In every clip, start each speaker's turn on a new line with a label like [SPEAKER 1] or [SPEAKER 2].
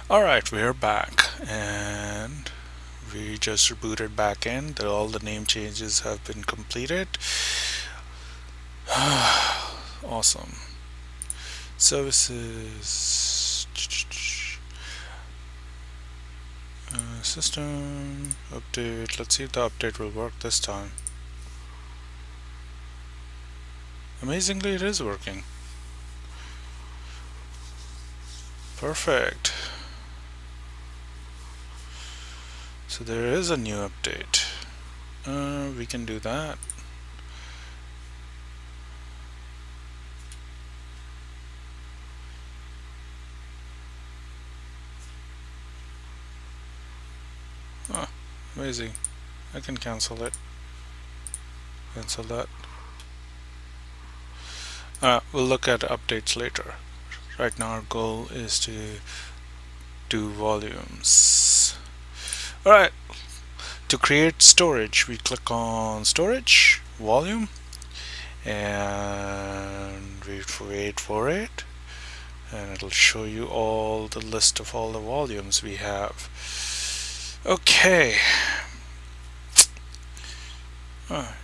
[SPEAKER 1] Alright, we're back and we just rebooted back in. All the name changes have been completed. Awesome. Services. System update. Let's see if the update will work this time. Amazingly, it is working. Perfect. So there is a new update. We can do that. Oh, amazing. I can cancel it. Cancel that. We'll look at updates later. Right now our goal is to do volumes. Alright, to create storage, we click on storage, volume, and wait for it, and it'll show you all the list of all the volumes we have. Okay.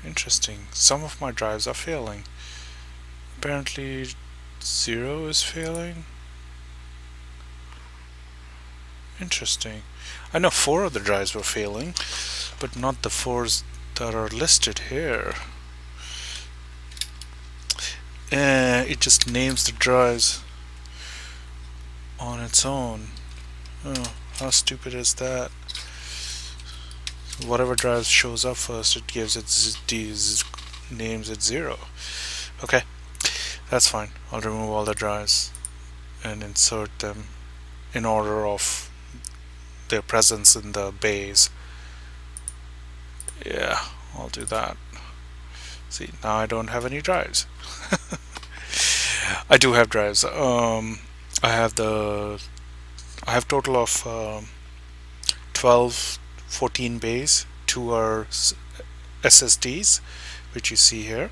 [SPEAKER 1] Interesting. Some of my drives are failing. Apparently 0 is failing. Interesting. I know 4 of the drives were failing, but not the 4s that are listed here. It just names the drives on its own. Oh, how stupid is that? Whatever drive shows up first, it gives it these names at 0. Okay, that's fine. I'll remove all the drives and insert them in order of their presence in the bays. Yeah, I'll do that. See, now I don't have any drives. I do have drives. I have total of 12, 14 bays. 2 are SSDs, which you see here,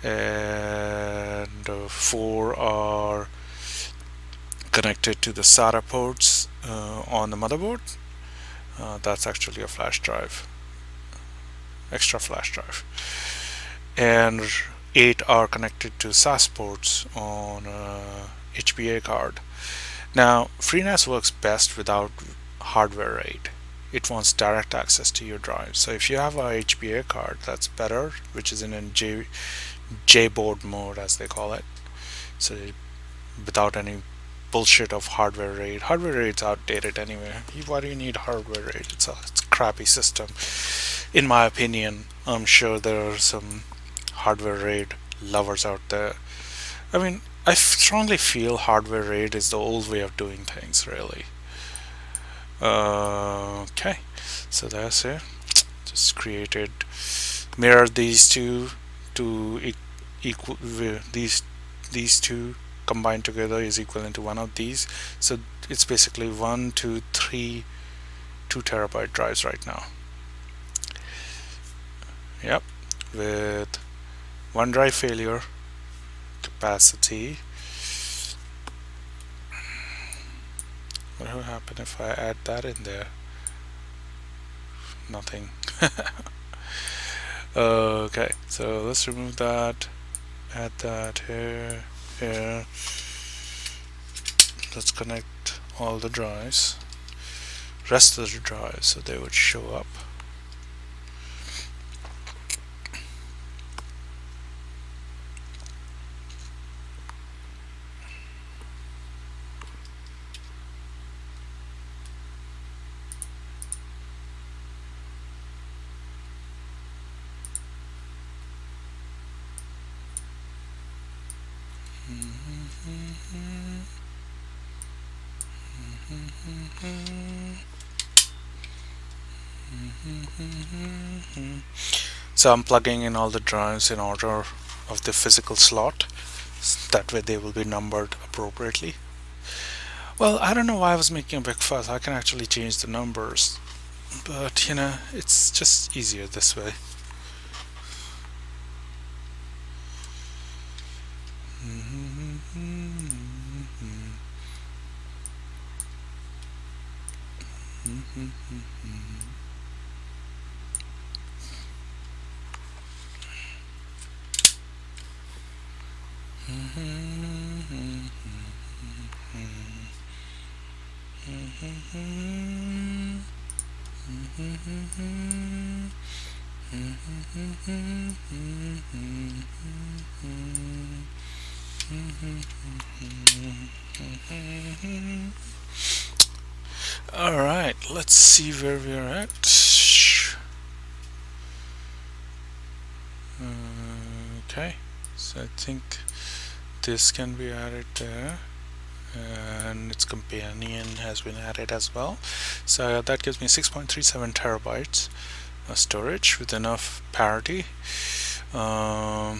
[SPEAKER 1] and 4 are connected to the SATA ports on the motherboard. That's actually a flash drive, extra flash drive, and 8 are connected to SAS ports on HBA card. Now, Freenas works best without hardware RAID. It wants direct access to your drive. So if you have a HBA card, that's better, which is in a JBoard mode, as they call it. So without any bullshit of hardware RAID. Hardware RAID's outdated anyway. Why do you need hardware RAID? It's a crappy system. In my opinion, I'm sure there are some hardware RAID lovers out there. I mean, I strongly feel hardware RAID is the old way of doing things, really. Okay, so that's it. Just created, mirror these two to equal these two combined together is equivalent to one of these. So it's basically 1, 2, 3 2 terabyte drives right now. Yep, with one drive failure capacity. What will happen if I add that in there? Nothing. Okay, so let's remove that, add that here. Let's connect all the drives, rest of the drives, so they would show up. So I'm plugging in all the drives in order of the physical slot. That way they will be numbered appropriately. Well, I don't know why I was making a big fuss. I can actually change the numbers, but it's just easier this way. Alright, let's see where we are at. Okay, so I think this can be added there, and its companion has been added as well. So that gives me 6.37 terabytes of storage with enough parity. Overall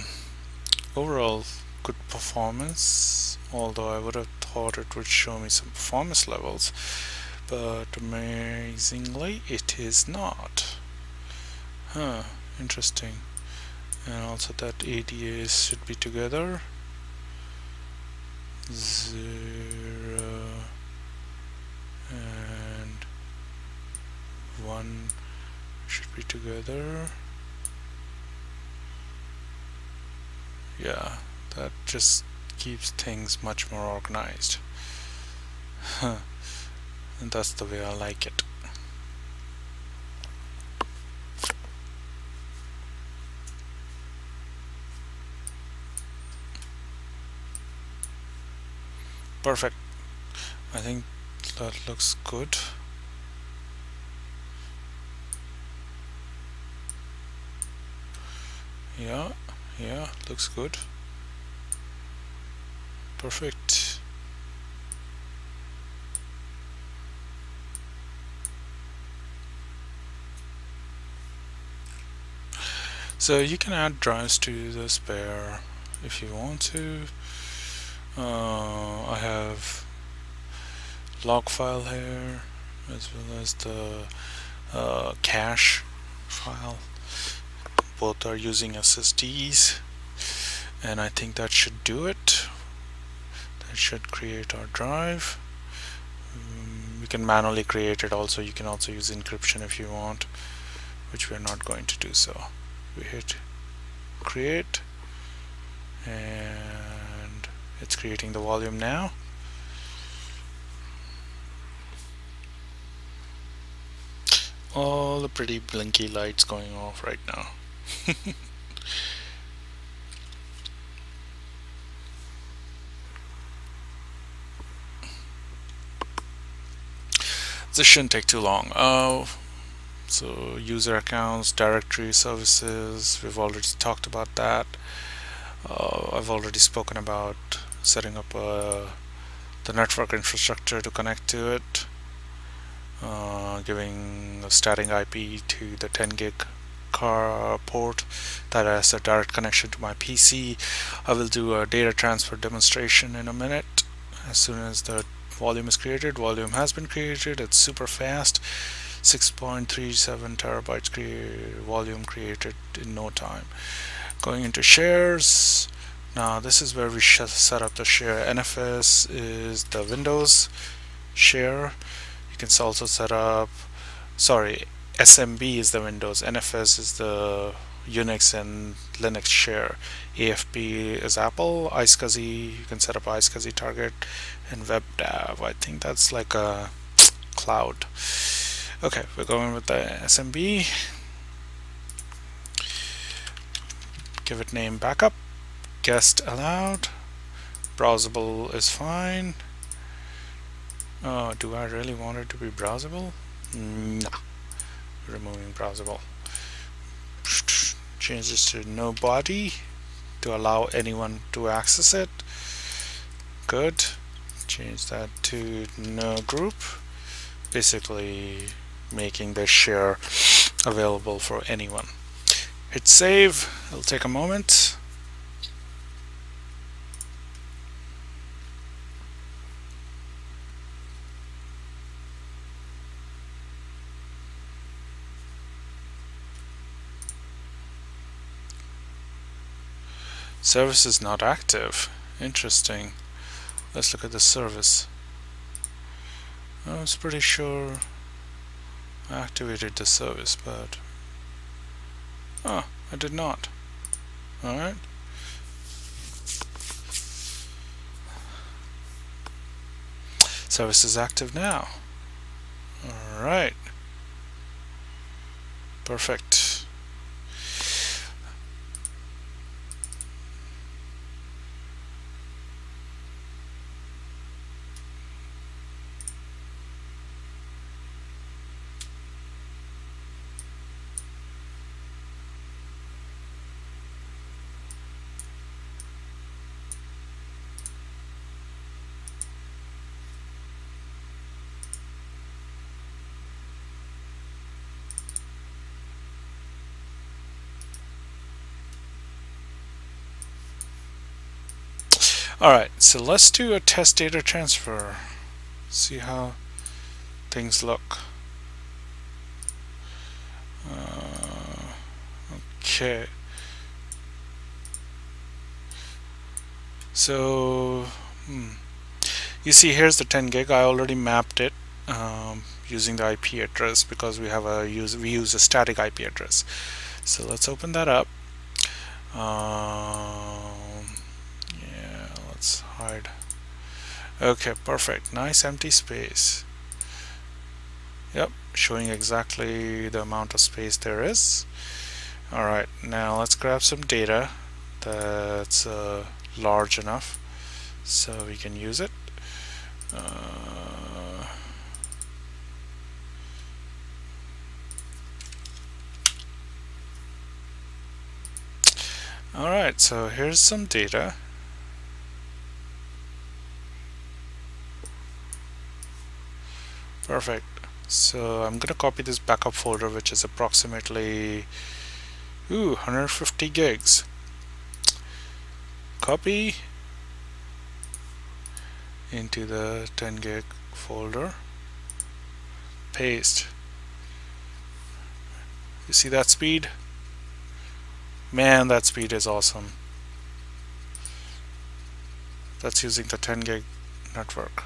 [SPEAKER 1] good performance, although I would have thought it would show me some performance levels, but amazingly it is not. Interesting. And also that ADAs should be together. 0 and 1 should be together. Yeah, that just keeps things much more organized. And that's the way I like it. Perfect. I think that looks good. Yeah, looks good. Perfect. So you can add drives to the spare if you want to. I have log file here as well as the cache file. Both are using SSDs, and I think that should do it. That should create our drive. You can manually create it also. You can also use encryption if you want, which we're not going to do. So we hit create, and it's creating the volume now. All the pretty blinky lights going off right now. This shouldn't take too long. So user accounts, directory services, we've already talked about that. I've already spoken about setting up the network infrastructure to connect to it, giving a static IP to the 10 gig car port that has a direct connection to my PC. I will do a data transfer demonstration in a minute. As soon as the volume is created, volume has been created, it's super fast. 6.37 terabytes volume created in no time. Going into shares, now this is where we set up the share. NFS is the Windows share. You can also set up, SMB is the Windows, NFS is the Unix and Linux share. AFP is Apple. iSCSI, you can set up iSCSI target, and WebDAV, I think that's like a cloud. Okay, we're going with the SMB. Give it name backup. Guest allowed. Browsable is fine. Do I really want it to be browsable? No. Removing browsable. Change this to no body to allow anyone to access it. Good. Change that to no group. Basically making this share available for anyone. Hit save. It'll take a moment. Service is not active. Interesting. Let's look at the service. I was pretty sure I activated the service, but oh, I did not. Alright. Service is active now. Alright. Perfect. Alright, so let's do a test data transfer. See how things look. Okay. So, you see here's the 10 gig. I already mapped it using the IP address because we use a static IP address. So let's open that up. Yeah, let's hide. Okay, perfect. Nice empty space. Yep, showing exactly the amount of space there is. Alright, now let's grab some data that's large enough so we can use it. Alright, so here's some data. Perfect. So I'm gonna copy this backup folder, which is approximately 150 gigs. Copy into the 10 gig folder. Paste. You see that speed? Man, that speed is awesome. That's using the 10 gig network.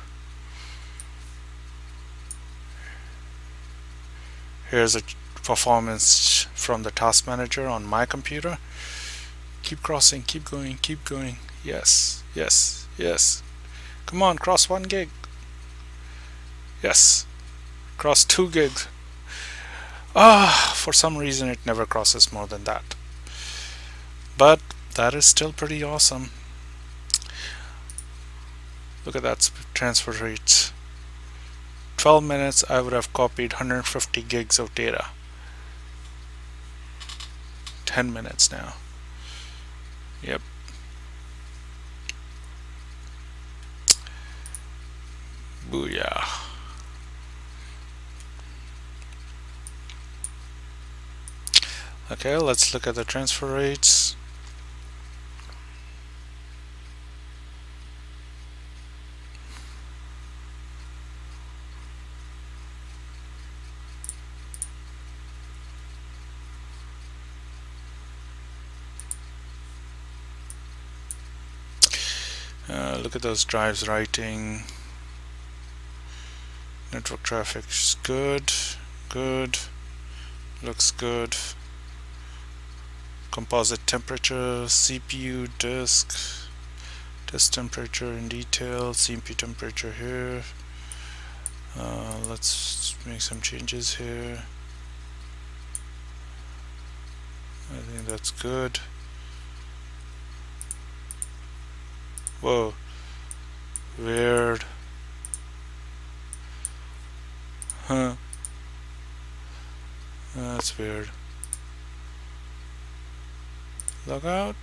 [SPEAKER 1] Here's a performance from the task manager on my computer. Keep crossing, keep going, keep going. Yes, yes, yes. Come on, cross 1 gig. Yes, cross 2 gigs. For some reason it never crosses more than that. But that is still pretty awesome. Look at that transfer rates. 12 minutes I would have copied 150 gigs of data. 10 minutes now. Yep. Booyah. Okay, let's look at the transfer rates. Look at those drives writing. Network traffic is good, good, looks good. Composite temperature, CPU, disk temperature in detail, CPU temperature here. Let's make some changes here. I think that's good. Whoa, weird. Huh. That's weird. Log out.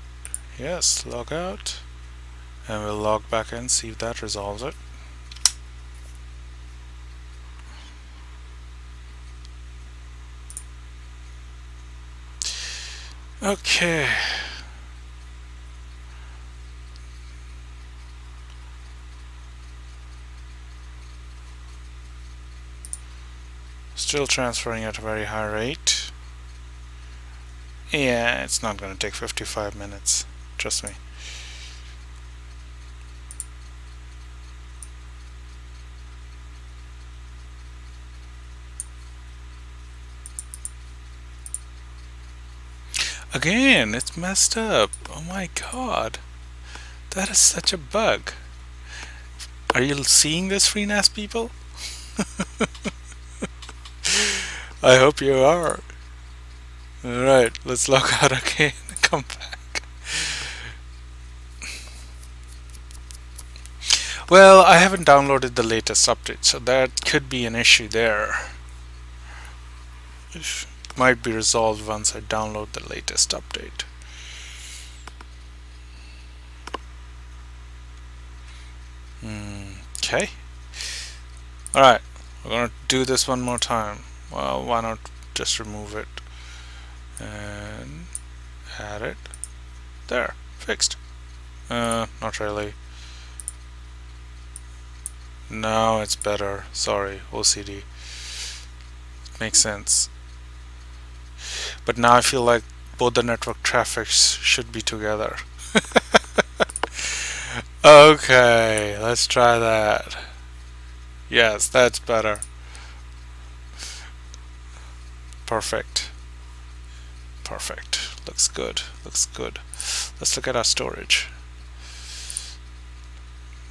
[SPEAKER 1] Yes, log out. And we'll log back in, see if that resolves it. Okay. Still transferring at a very high rate. Yeah, it's not going to take 55 minutes. Trust me. Again, it's messed up. Oh my god. That is such a bug. Are you seeing this, Freenas people? I hope you are. Alright, let's log out again and come back. Well, I haven't downloaded the latest update, so that could be an issue there. It might be resolved once I download the latest update. Okay. Alright, we're gonna do this one more time. Well, why not just remove it and add it. There, fixed. Not really. No, it's better. Sorry, OCD. Makes sense. But now I feel like both the network traffics should be together. Okay, let's try that. Yes, that's better. Perfect. Perfect. Looks good. Looks good. Let's look at our storage.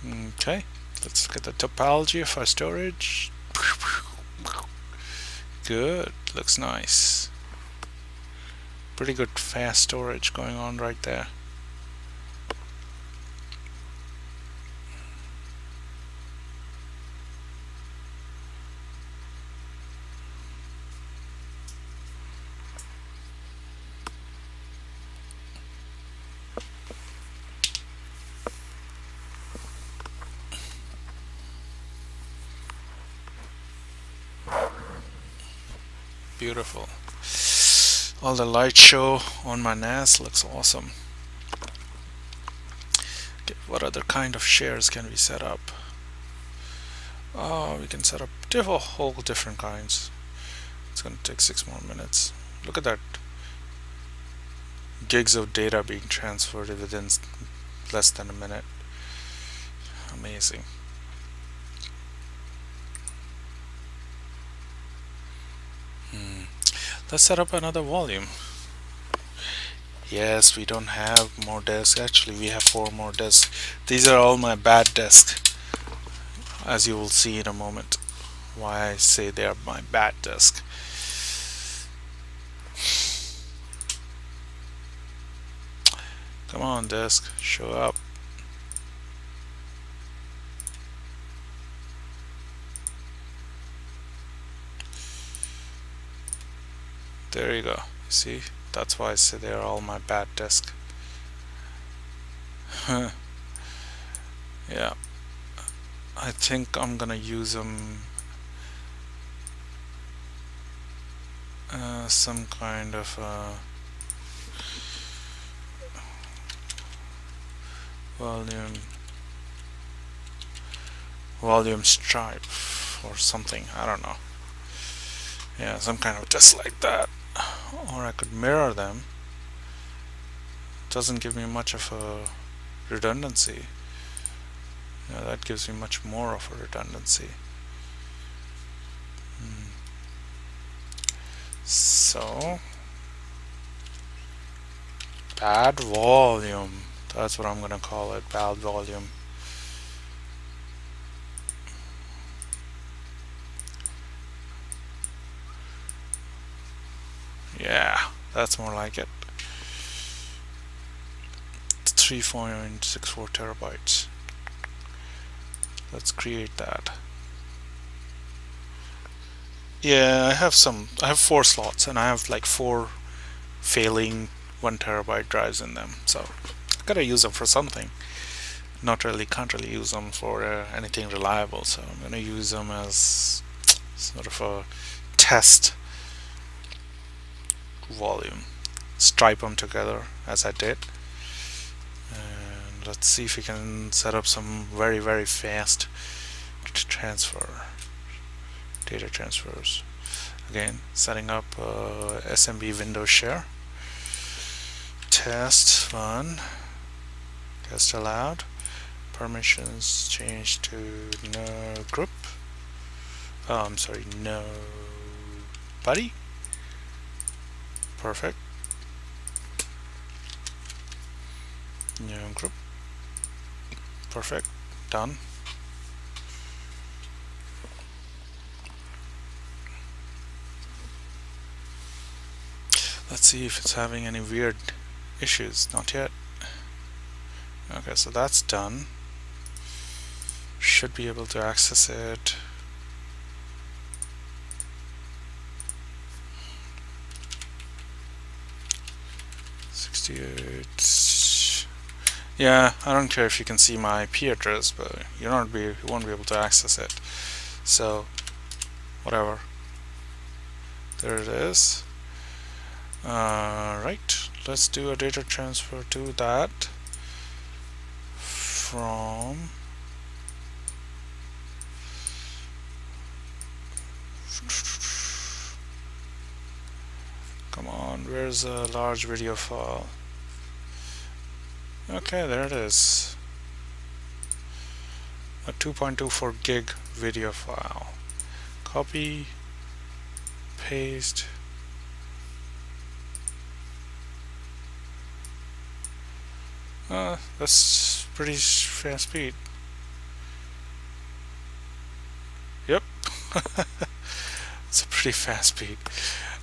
[SPEAKER 1] Okay, let's look at the topology of our storage. Good. Looks nice. Pretty good fast storage going on right there. Beautiful. All the light show on my NAS looks awesome. Okay, what other kind of shares can we set up? Oh, we can set up a whole different kinds. It's going to take 6 more minutes. Look at that. Gigs of data being transferred within less than a minute. Amazing. Let's set up another volume. Yes, we don't have more disks. Actually, we have 4 more disks. These are all my bad disks, as you will see in a moment. Why I say they are my bad disk. Come on, disk, show up. There you go. You see, that's why I say they are all my bad disk. Yeah, I think I'm gonna use them some kind of volume stripe or something. I don't know. Yeah, some kind of just like that. Or I could mirror them. Doesn't give me much of a redundancy. Yeah, that gives me much more of a redundancy. So, bad volume. That's what I'm gonna call it, bad volume. Yeah, that's more like it. 3.64 terabytes. Let's create that. Yeah, I have 4 slots and I have like 4 failing 1 terabyte drives in them. So I gotta use them for something. Can't really use them for anything reliable. So I'm gonna use them as sort of a test volume. Stripe them together as I did. And let's see if we can set up some very, very fast data transfers. Again, setting up SMB window share. Test 1. Test allowed. Permissions changed to no group. Oh, I'm sorry, nobody. Perfect. New group. Perfect. Done. Let's see if it's having any weird issues. Not yet. Okay, so that's done. Should be able to access it. Yeah, I don't care if you can see my IP address, but you won't be able to access it. So whatever. There it is. Right. Let's do a data transfer to that from come on, where's a large video file? Okay, there it is. A 2.24 gig video file. Copy, paste. That's pretty fast speed. Yep. It's a pretty fast speed.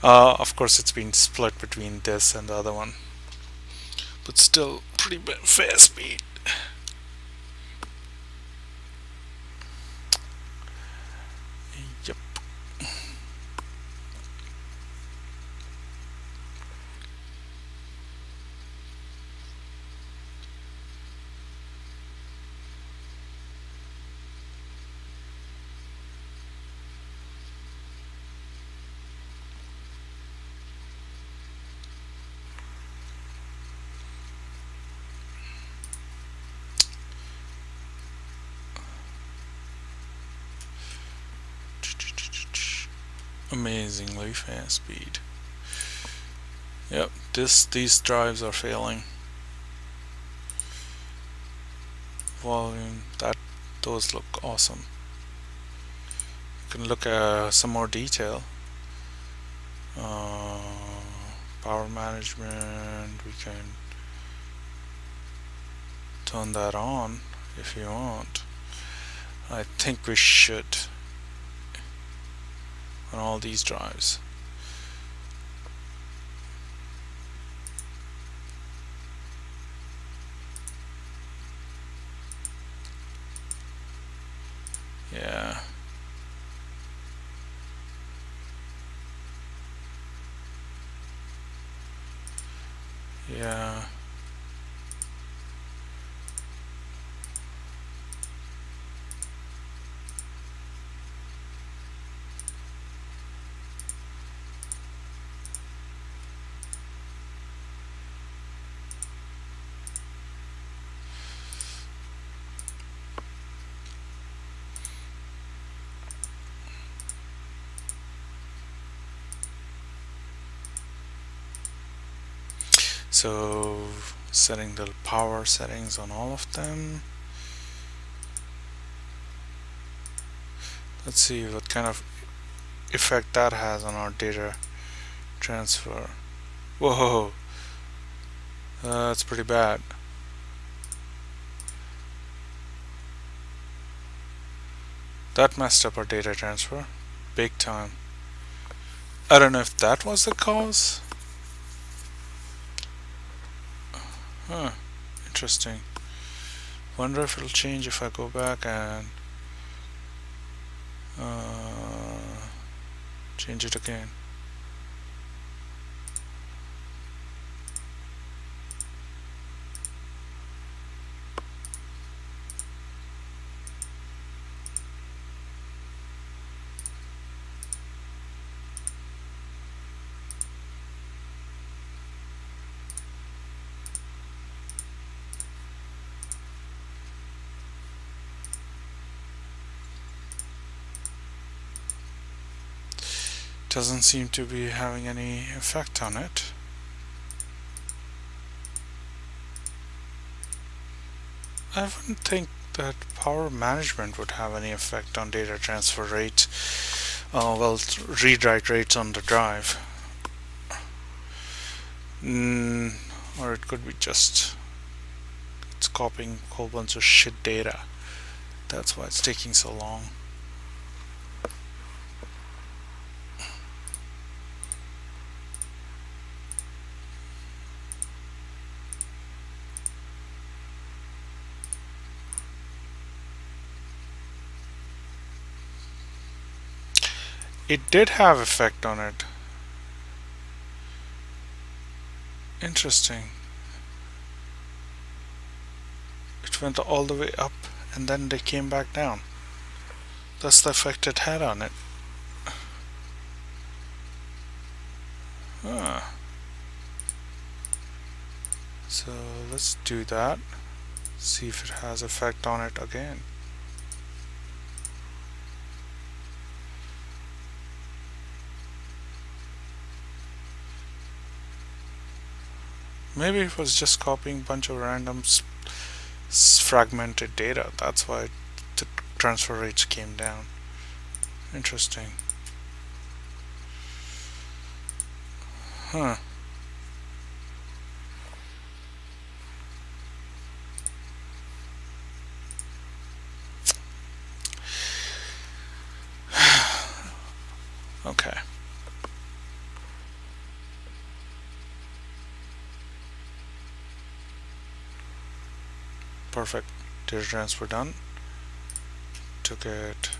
[SPEAKER 1] Of course, it's been split between this and the other one, but still pretty fast speed. Yep. Amazingly fast speed. Yep, these drives are failing. Volume, those look awesome. You can look at some more detail. Power management, we can turn that on if you want. I think we should on all these drives. Yeah. Yeah. So setting the power settings on all of them. Let's see what kind of effect that has on our data transfer. Whoa, that's pretty bad. That messed up our data transfer big time. I don't know if that was the cause. Huh, interesting. Wonder if it'll change if I go back and change it again. Doesn't seem to be having any effect on it. I wouldn't think that power management would have any effect on data transfer rate. Well, read-write rates on the drive. Or it could be just copying a whole bunch of shit data. That's why it's taking so long. It did have effect on it. Interesting. It went all the way up and then they came back down. That's the effect it had on it. Huh. So let's do that. See if it has effect on it again. Maybe it was just copying a bunch of random fragmented data. That's why the transfer rates came down. Interesting. Huh. Okay. Perfect. Data transfer done. Took it.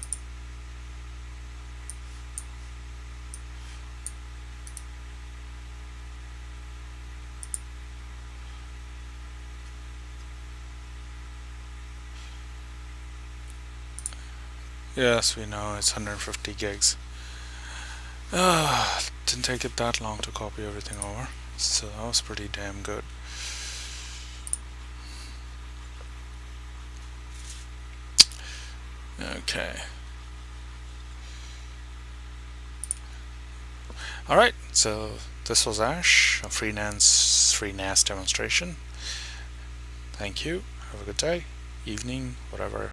[SPEAKER 1] Yes, we know it's 150 gigs. Didn't take it that long to copy everything over, so that was pretty damn good. Okay. Alright, so this was Ash, a Freenas demonstration. Thank you. Have a good day, evening, whatever.